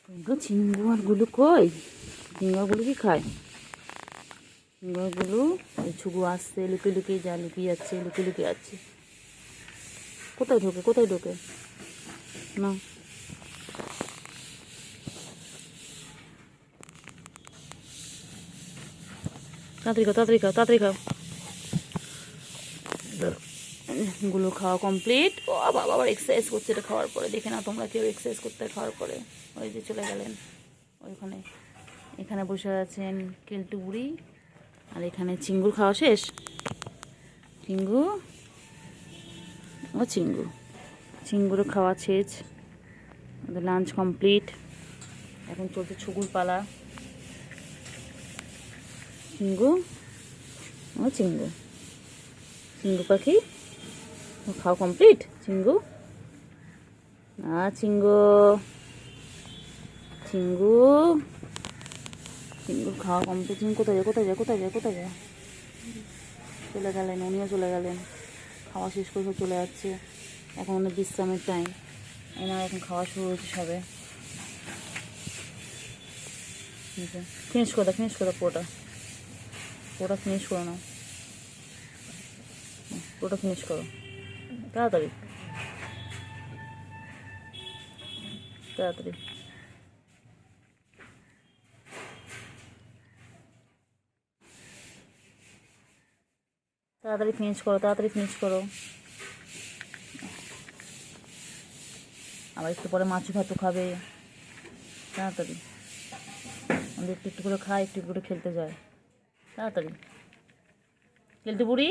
চিংড়ি মাছগুলো কই? চিংড়ি মাছগুলো কি খায়? চিংড়ি মাছগুলো ওই ছুগু আসছে, লুকিয়ে লুকিয়ে যা লুকিয়ে যাচ্ছে, লুকিয়ে লুকিয়ে যাচ্ছে। কোথায় ঢোকে, কোথায় ঢোকে? না, তাড়াতাড়ি খাও, তাড়াতাড়ি খাও, তাড়াতাড়ি খাও। গুলো খাওয়া কমপ্লিট। ও বাবা আবার এক্সারসাইজ করছে এটা খাওয়ার পরে। দেখে না তোমরা কেউ এক্সারসাইজ করতে খাওয়ার পরে। ওই যে চলে গেলেন ওইখানে। এখানে বসে আছেন কেলটু বুড়ি, আর এখানে চিঙ্গুর খাওয়া শেষ। চিঙ্গু, ও চিঙ্গু, চিঙ্গুরও খাওয়া শেষ, ওদের লাঞ্চ কমপ্লিট। এখন চলছে ছুগুর পালা। চিঙ্গু, ও চিঙ্গু, চিঙ্গু পাখি খাওয়া কমপ্লিট। চিঙ্গু, চিঙ্গু, চিঙ্গু, চিঙ্গুর খাওয়া কমপ্লিট। চিঙ্গু কোথায় যায়, কোথায় যায়, কোথায় যায়, কোথায় যায়? চলে গেলেন, উনিও চলে গেলেন। খাওয়া শেষ করে সব চলে যাচ্ছে। এখন অনেক বিশ্রামের টাইম। এনার এখন খাওয়া শুরু হয়েছে সবে। ফিনিশ করে দাও, ফিনিশ করে দাও পুরোটা, পুরোটা ফিনিশ করো না, পুরোটা ফিনিশ করো তাড়াতাড়ি, তাড়াতাড়ি। তাড়াতাড়ি ফিনিশ করো, তাড়াতাড়ি ফিনিশ করো। আবার একটু পরে মাছ ভাতও খাবে। তাড়াতাড়ি, আমাদের একটু একটু করে খায়, একটু একটু করে খেলতে যায়। তাড়াতাড়ি খেলতে বুড়ি।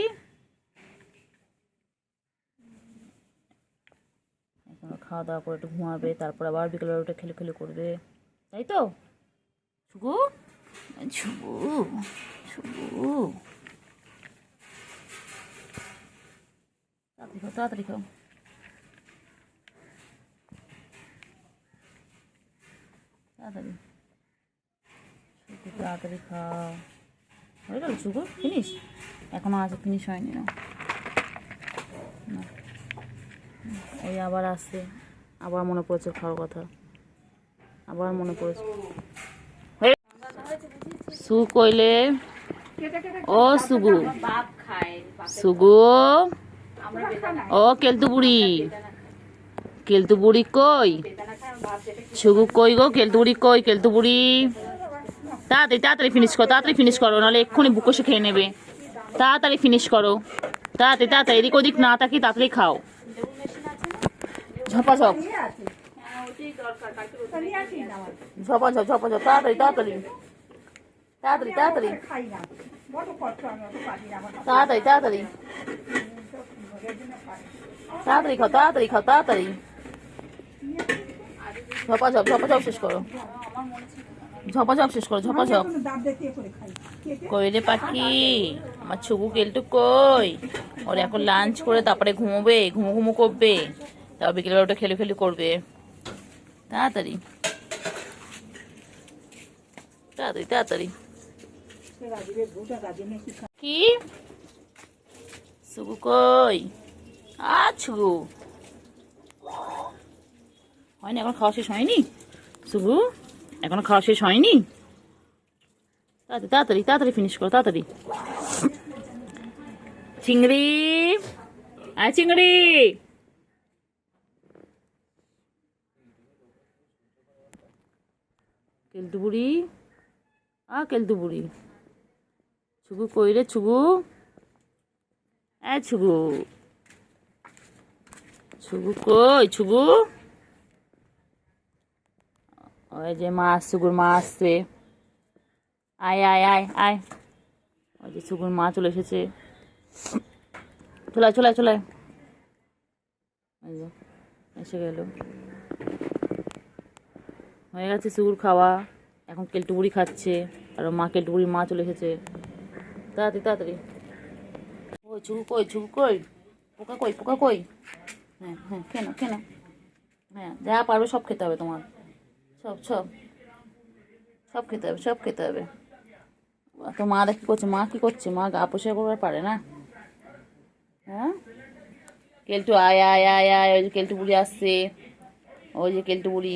এখন খাওয়া দাওয়া করে একটু ঘুমাবে, তারপর আবার বিকেলে ওটা খেলে খেলে করবে, তাই তো? ছুগু, ছুগু, ছুগু, তাড়াতাড়ি খাও, তাড়াতাড়ি খাও, তাড়াতাড়ি, তাড়াতাড়ি খাও। হয়ে গেল ছুগু ফিনিশ? এখনো আছে, ফিনিশ হয়নি না। ওই আবার আসছে, আবার মনে পড়েছে খাওয়ার কথা, আবার মনে পড়েছে। সু কইলে, ও সুগু, সুগু, ও কেলতু বুড়ি, কেলতু বুড়ি কই? সুগু কই গো? কেলতু বুড়ি কই? কেলতু বুড়ি, তাড়াতাড়ি তাড়াতাড়ি ফিনিশ করো, তাড়াতাড়ি ফিনিশ করো, নাহলে এক্ষুনি বুকসে খেয়ে নেবে। তাড়াতাড়ি ফিনিশ করো, তাড়াতাড়ি তাড়াতাড়ি, এদিক ওদিক না তাকি তাড়াতাড়ি খাও। ঝপাঝপ, ঝপাঝপ, ঝপাঝপ, তাড়াতাড়ি তাড়াতাড়ি, তাড়াতাড়ি তাড়াতাড়ি, তাড়াতাড়ি তাড়াতাড়ি, তাড়াতাড়ি খাও, তাড়াতাড়ি খাও, তাড়াতাড়ি, ঝপাঝপ, ঝপাঝপ শেষ করো, ঝপাঝপ শেষ করো, ঝপাঝপ। কই রে পাখি, আমার ছুগু কেলটু কই? ওর এখন লাঞ্চ করে তারপরে ঘুমোবে, ঘুমো ঘুমো করবে, তারপর বিকেলবেলা ওটা খেলে খেলে করবে। তাড়াতাড়ি তাড়াতাড়ি তাড়াতাড়ি। কি ছুগু কই? ছুগু হয়নি, এখন খাওয়া শেষ হয়নি। ছুগু এখনো খাওয়া শেষ হয়নি। তাড়াতাড়ি তাড়াতাড়ি তাড়াতাড়ি ফিনিশ করো, তাড়াতাড়ি। চিংড়ি, চিংড়ি, কেলটু বুড়ি, কেলটু বুড়ি, ছুগু কই রে? ছুগু, ছুগু, ছুগু কই? ছুগু, ওই যে মা, ছুগুর মা আসছে, আয় আয় আয় আয়। ওই যে ছুগুর মা চলে এসেছে, চলে চলে চলে, এসে গেল। হয়ে গেছে ছুগুর খাওয়া, এখন কেলটু বুড়ি খাচ্ছে, আর মা, কেলটু বুড়ির মা চলে এসেছে। তাড়াতাড়ি তাড়াতাড়ি। ওই ছুগু কই? ছুগু কই? পোকা কই? পোকা কই? হ্যাঁ হ্যাঁ, কেন কেন? হ্যাঁ, যা পারবে সব খেতে হবে তোমার, সব সব সব খেতে হবে, সব খেতে হবে। তো মা দেখ কি করছে, মা কি করছে? মা গা পরিষ্কার করবার পারে না? হ্যাঁ, কেলটু আয় আয় আয় আয়, ওই যে কেলটু বুড়ি আসছে, ওই যে কেলটু বুড়ি,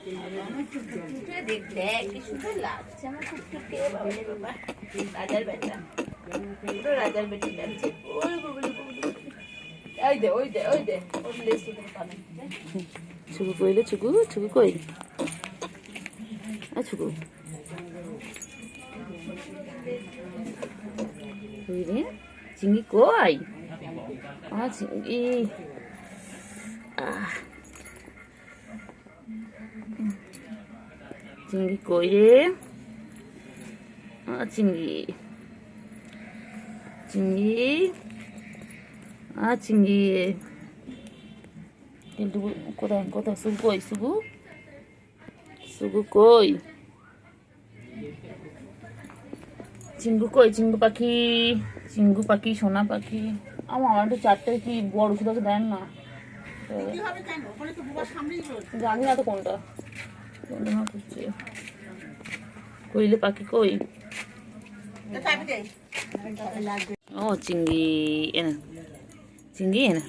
আমার টুকটুকে দেখতে কি সুন্দর লাগছে আমার টুকটুকে। বাবা রে বাবা, রাজার বেটা, পুরো রাজার বেটি লাগছে। ওই গুগলি গুগলি, ওই দে ওই দে ওই দে, ওর লেজ তো পাবে। ছুকু কইলে ছুকু, ছুকু কই, ছুকু কই রে, চিংড়ি কই, চিংড়ি, চিংড়ি কই রে, চিংড়ি, চিংড়ি, চিংড়ি, কিন্তু কোথায় কোথায়, সুগু কই, সুগু, সুগু কই, চিঙ্গু কই, চিঙ্গু পাখি, চিঙ্গু পাখি, সোনা পাখি। আমার একটু চারটে কি বড় খুদাকে দেন না, জানি না তো কোনটা করছে। কইলে পাখি কই, ও চিংড়ি এনা, চিংড়ি এনা,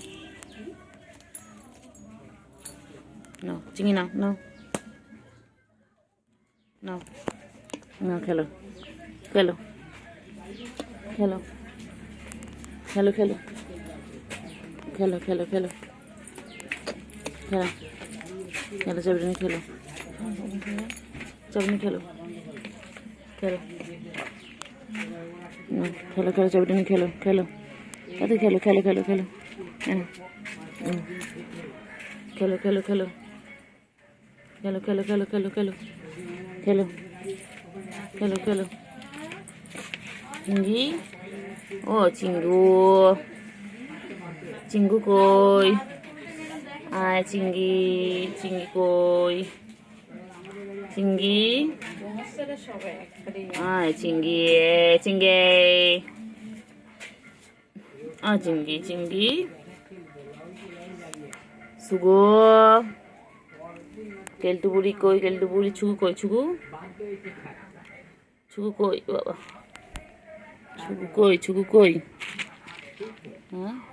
নাও চিংড়ি, নাও নাও নাও, নাও খেলো খেলো খেলো খেলো খেলো খেলো খেলো খেলো খেলো খেলো, চাবড়ি খেলো, চাবড়ি খেলো, খেলো খেলো খেলো, চাবড়ি খেলো, খেলো তাতে খেলো, খেলো খেলো খেলো, খেলো খেলো খেলো খেলো খেলো খেলো খেলো খেলো খেলো খেলো খেলো, চিংড়ি, ও চিঙ্গু, চিঙ্গু কই, চিংড়ি, চিংড়ি কই, চিংড়ি, চিংড়ি, চিংড়ি, চিংড়ি, চিংড়ি, সুগো, কেলটু বুড়ি কই, কেলটু বুড়ি, ছুকু কই, ছুকু, ছুকু কই বাবা, ছুকু কই, ছুকু কই,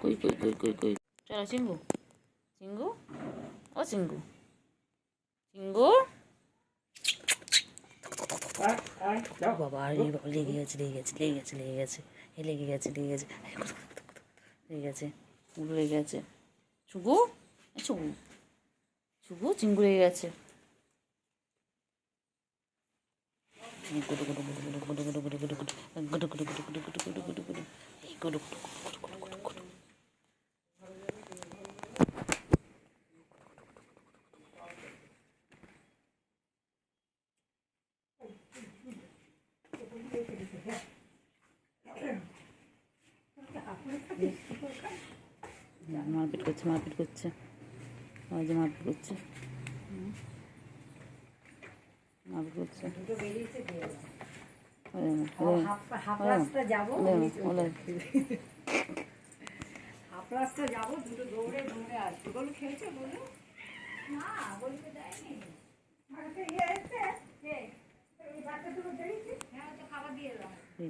কই কই কই কই কই, চলো চিঙ্গু, চিঙ্গু, ও চিঙ্গু, চিঙ্গু, বাবা লেগে গেছে লেগে গেছে লেগে গেছে লেগে গেছে, লেগে গেছে লেগে গেছে লেগে গেছে, লেগে গেছে, ছুকু, ছুকু, ছুকু, চিঙ্গু লেগে গেছে। মারপিট করছে, মারপিট করছে, মাঝে মারপিট করছে, মারপিট করছে,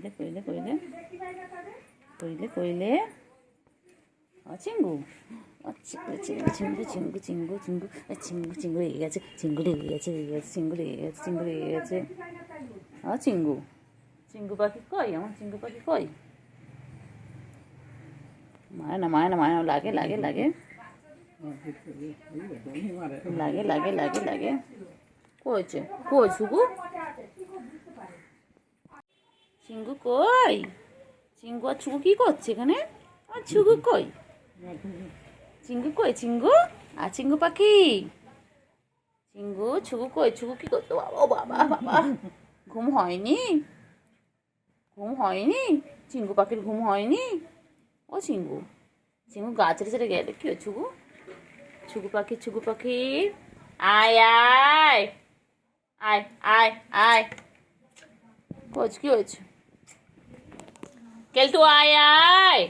কইলে কইলে কইলে কইলে, চিঙ্গু, চিঙ্গু চিঙ্গু চিঙ্গু চিঙ্গু চিঙ্গু চিঙ্গু চিঙ্গু লেগে গেছে, চিঙ্গু লেগে গেছে লেগে গেছে, চিঙ্গু লেগে গেছে, চিঙ্গু লেগে গেছে, চিঙ্গু, চিঙ্গু পাখি কই, আমার চিঙ্গু পাখি কই, মারে না মারে না মারে না, লাগে লাগে লাগে লাগে লাগে লাগে লাগে, কইছে কই সুগু, চিঙ্গু কই, চিঙ্গু আর ছুগু কি করছে এখানে, আর ছুগু কই, চিঙ্গু কই, চিঙ্গু, আর চিঙ্গু পাখি, চিঙ্গু, ছুগু কই, ছুগু কি করতো, বাবা বাবা বাবা, ঘুম হয়নি, ঘুম হয়নি, চিঙ্গু পাখির ঘুম হয়নি, ও চিঙ্গু, চিঙ্গু গা ছেড়ে ছেড়ে গেলে কি হয়, ছুগু, ছুগু পাখি, ছুগু পাখি, আয় আয় আয় আয় আয়, কোচ কি হয়েছে, কেলটু আয় আয়,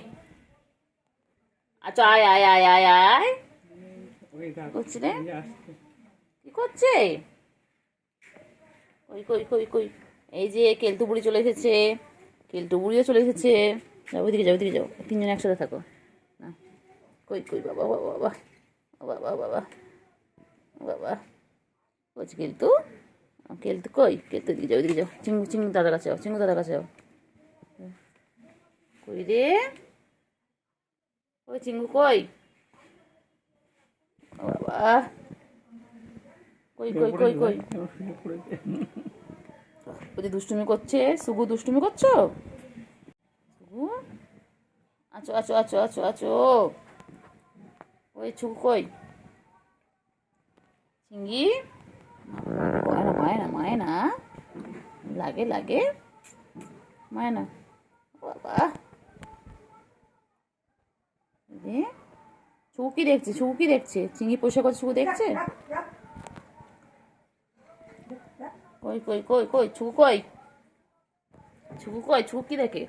আচ্ছা আয় আয় আয় আয় আয়, করছি রে, কি করছে, কই কই কই কই, এই যে কেলটু বুড়ি চলে এসেছে, কেলটু বুড়িও চলে এসেছে, যাও ওইদিকে যাও ওইদিকে যাও, তিনজন একসাথে থাকো না, কই কই বাবা বাবা বাবা বাবা বাবা বাবা, বলছি কেলতু, কেলতু কই, কেলতু দিকে যাও, ওইদিকে যাও, চিঙ্গু চিঙ্গু দাদার কাছে যাও, চিঙ্গু দাদার কাছে যাও। কই রে, ওই চিঙ্গু কই, ও বাবা, কই কই কই কই, ওই যে দুষ্টুমি করছে, সুগু দুষ্টুমি করছো, সুগু, আছো আছো আছো আছো আছো, ওই ছুগু কই, চিঙ্গি, মায়না মায়না, লাগে লাগে, মায়না, বাবা, ছুগু কি দেখছে, ছুগু কি দেখছে, চিঙ্গি পয়সা করছে, ছুগু দেখছে, কই কই কই কই, ছুগু কই, ছুগু কই, ছুগু কি দেখে,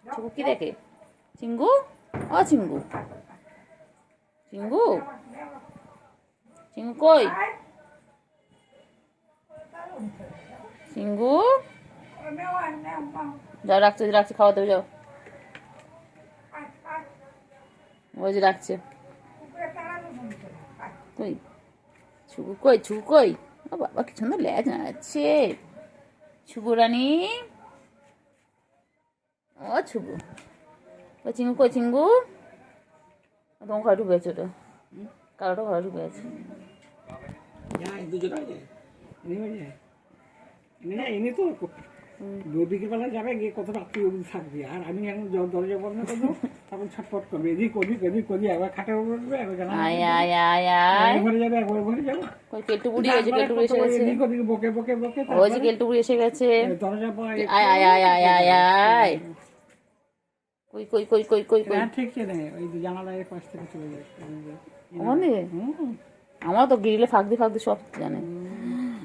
ছুগু কি দেখে, চিঙ্গু, ও চিঙ্গু, চিঙ্গু, চিঙ্গু কই, চিঙ্গু, যাও রাখছে, রাখছে, খাওয়া দেবে যাও, ওই যে রাখছে, কই, ছুগু কই, ছুগু কই, ও বাবা কি সুন্দর লেজ নাড়াচ্ছে, ছুগু রানী, ও ছুগু, ওই চিঙ্গু কই, চিঙ্গু, তোমার ঘরে ঢুকে আছে, ওটা কালোটা ঘরে ঢুকে আছে, এনে তো বিকেলবেলা যাবে গিয়ে কত রাত্রি অবধি থাকবে, আর আমি এখন দরজা বন্ধ করবো, তখন ছটফট করবে, এদিক ওদিক এদিক ওদিক, একবার খাটে উঠবে, একবার ঘরে যাবে, একবার ঘরে যাবে, কই কেলটু বুড়ি, ওই যে কেলটু বুড়ি এসে গেছে, এদিক ওদিক বকে বকে বকে, ওই যে কেলটু বুড়ি এসে গেছে, দরজা পায়, আয় আয় আয় আয় আয় আয়, কই কই কই কই কই কই, ঠিক চেনে, ওই জানালার পাশ থেকে চলে যায়, ওখানে আমার তো গ্রিলে ফাঁক দিয়ে সব জানে,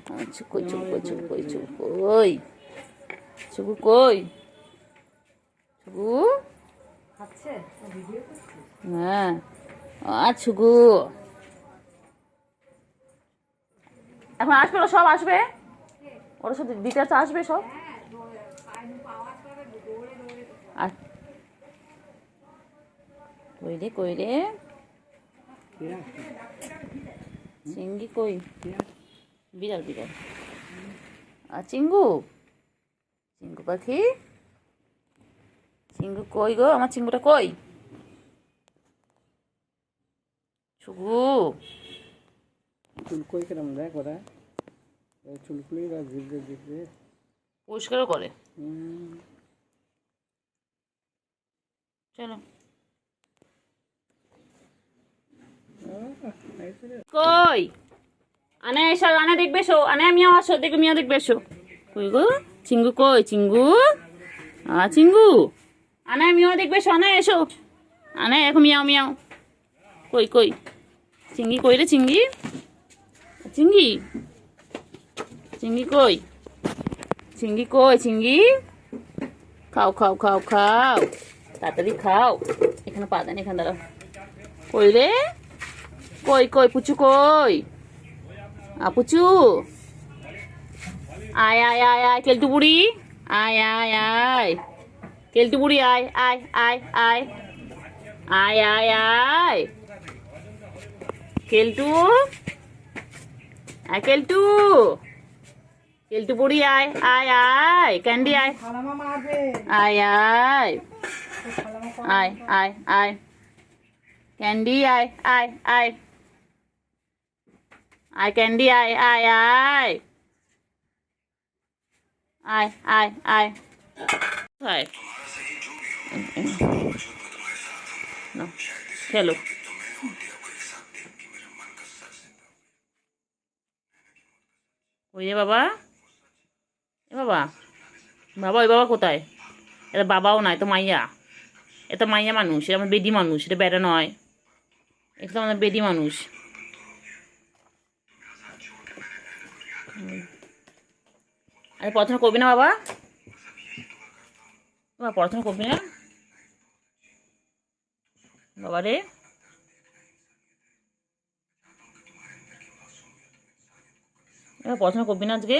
কই ছুকু কই ছুকু কই ছুকু কই, ছুকু কই, ছুকু, হ্যাঁ, ছুকু, এখন আসবে, ওরা সব আসবে, ওরা সব দিতে আসবে সব, আর কই রে কই রে, চিঙ্গি কই, বিড়াল বিড়াল, আর চিঙ্গু, চিঙ্গু পাখি, চিঙ্গু কই গো, আমার চিঙ্গুটা কই, ছুগু, চুলকুই কেমন দেখ ওরা, চুলকুলি জিভে জিভে পরিষ্কারও করে, চলো, কই, আনে এসো, আনে দেখবে এসো, আনে মিয়াও আসো, দেখবে মিয়াও দেখবে এসো, কই গো, চিঙ্গু কই, চিঙ্গু, চিঙ্গু, আনে মিয়াও দেখবে এসো, আনে এসো, আনে এখন মিয়াও মিয়াও, কই কই, চিঙ্গি কই রে চিঙ্গি, চিঙ্গি, চিঙ্গি কই, চিঙ্গি কই, চিঙ্গি, খাও খাও খাও খাও, তাড়াতাড়ি খাও, এখানে পা দেন, এখানে দাঁড়াও, কই রে, কই কই, পুচু কই, পুচু, আয় আয় আয় আয়, কেলটু বুড়ি, আয় আয় আয়, কেলটু বুড়ি আয় আয় আয় আয়, আয় আয় আয়, কেলটু, আয় কেলটু, কেলটু বুড়ি আয় আয় আয়, ক্যান্ডি আয়, আয় আয়, আয় আয় আয়, ক্যান্ডি আয় আয় আয়, আয় ক্যান্ডি আয় আয় আয়, আয় আয় আয়, আয়, খেলো, ওই বাবা, এ বাবা, বাবা ওই বাবা কোথায়, এটা বাবাও নয় তো মাইয়া, এটা মাইয়া মানুষ, এটা আমার বেদি মানুষ, এটা বেড়া নয়, এটা তো আমাদের বেদি মানুষ, আরে পড়াশোনা করবি না বাবা, বাবা পড়াশোনা করবি না বাবা রে, এবার পড়াশোনা করবি না আজকে,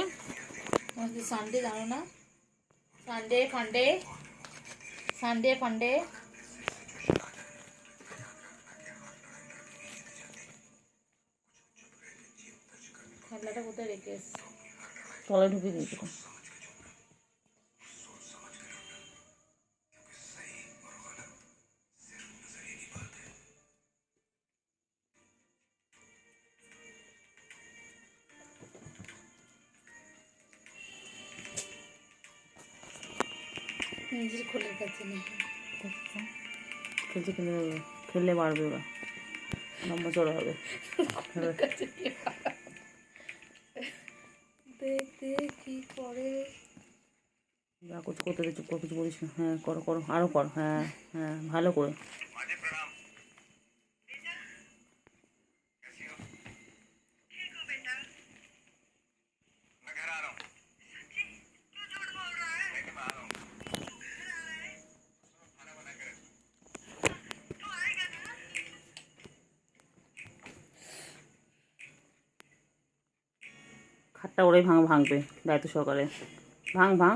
সানডে জানো না, সানডে ফান্ডে, সানডে ফান্ডে, খেলনাটা কোথায় রেখে এসছি? তলায় ঢুকিয়ে দিয়েছি তো। নিজের খোলের কাছে নেই। খেলছে খেলে খেললে বাড়বে ওরা, লম্বা চড়া হবে। দেখ দেখ কি করে। যা করছো করতে দে, চুপ করে কিছু বলিস না। হ্যাঁ করো করো, আরও করো। হ্যাঁ হ্যাঁ ভালো করে। খাটটা ওরাই ভাঙবে দায়িত্ব সহকারে। ভাঙ ভাঙ,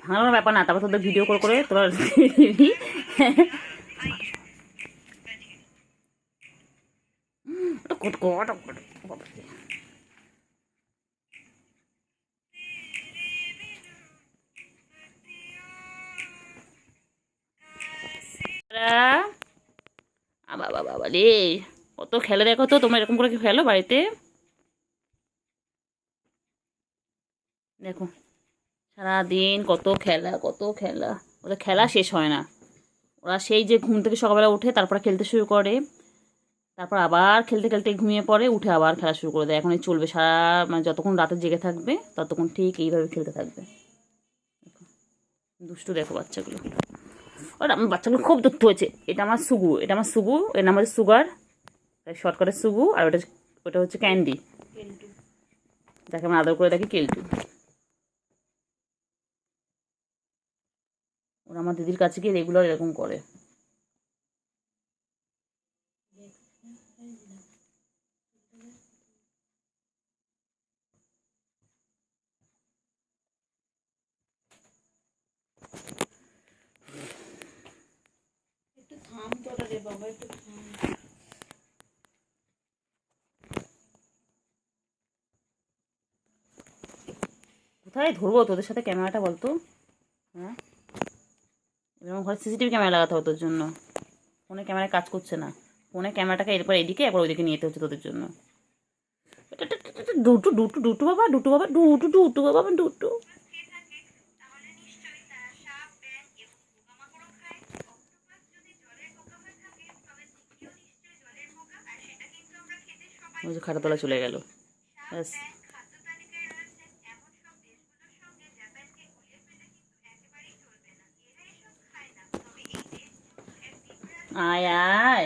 ভাঙানোর ব্যাপার না, তারপর তোদের ভিডিও করে করে তোরা দিবি। বাবা বাবা রে, কত খেলে দেখো তো, তোমরা এরকম করে কি খেলো বাড়িতে? দেখো সারাদিন কত খেলা কত খেলা, ওদের খেলা শেষ হয় না। ওরা সেই যে ঘুম থেকে সকালবেলা উঠে তারপর খেলতে শুরু করে, তারপর আবার খেলতে খেলতে ঘুমিয়ে পড়ে, উঠে আবার খেলা শুরু করে দেয়। এখন এই চলবে সারা, মানে যতক্ষণ রাতে জেগে থাকবে ততক্ষণ ঠিক এইভাবে খেলতে থাকবে। দুষ্টু দেখো বাচ্চাগুলো, ওরা আমার বাচ্চাগুলো খুব দুষ্টু হয়েছে। এটা আমার সুগু, এটা আমার সুগু, এর নাম হচ্ছে সুগার, শর্টকাটে সুগু। আর ওটা হচ্ছে ক্যান্ডি, যাকে আমরা আদর করে দেখি কেলটু। ওরা আমার দিদির কাছে গিয়ে রেগুলার এরকম করে। একটু থাম তোরা রে বাবা, একটু থাম। কোথায় ধরবো তোদের সাথে ক্যামেরাটা বলতো? হ্যাঁ, এরকম ঘরে সিসিটিভি ক্যামেরা লাগাতে হবে তোর জন্য। ফোনে ক্যামেরায় কাজ করছে না, ফোনে ক্যামেরাটাকে এরপর এদিকে একবার ওইদিকে নিয়ে যেতে হচ্ছে তোদের জন্য। দুটু দুটু দুটু বাবা, দুটু বাবা, দুটু দুটু বাবা, দুটু। ওই যে খাটাতলা চলে গেল, ব্যাস। আয় আয়।